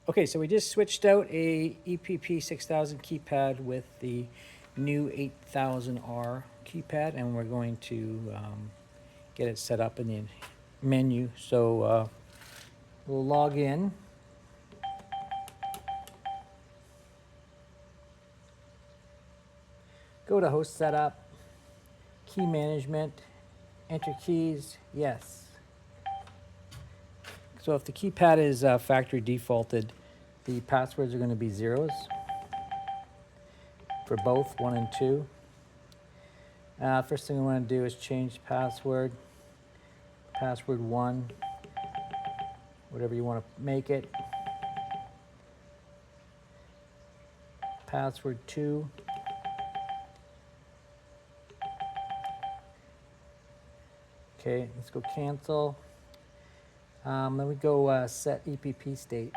Okay, so we just switched out a EPP 6000 keypad with the new 8000R keypad, and we're going to get it set up in the menu. So we'll log in. Go to host setup, key management, enter keys, yes. So if the keypad is factory defaulted, the passwords are going to be zeros for both 1 and 2. First thing we want to do is change password. Password 1, whatever you want to make it. Password 2. Okay, let's go cancel. Then we go set EPP state.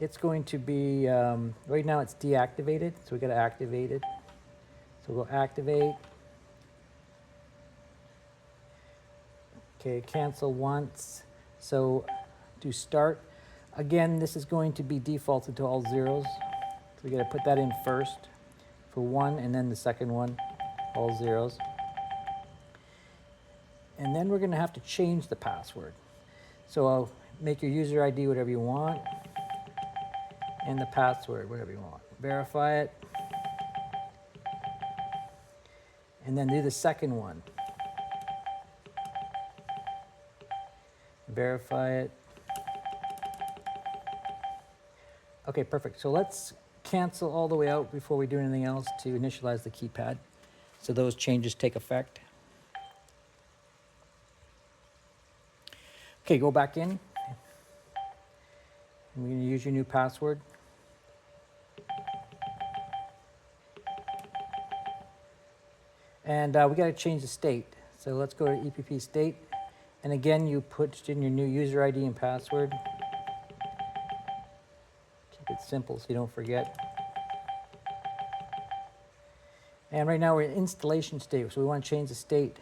It's going to be, right now it's deactivated, so we got to activate it. So we'll go activate. Okay, cancel once. So do start. Again, this is going to be defaulted to all zeros. So we got to put that in first for 1, and then the second one, all zeros. And then we're going to have to change the password. So I'll make your user ID whatever you want, and the password whatever you want. Verify it, and then do the second one. Verify it. Okay, perfect. So let's cancel all the way out before we do anything else to initialize the keypad, so those changes take effect. Okay, go back in. We're going to use your new password. And we got to change the state. So let's go to EPP state. And again, you put in your new user ID and password. Keep it simple so you don't forget. And right now we're in installation state, so we want to change the state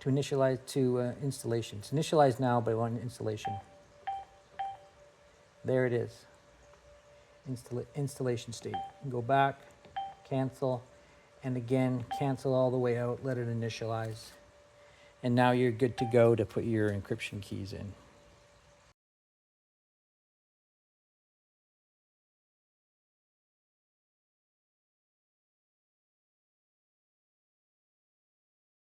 to initialize to installation. It's initialized now, but we want installation. There it is. Installation state. Go back, cancel, and again, cancel all the way out, let it initialize. And now you're good to go to put your encryption keys in.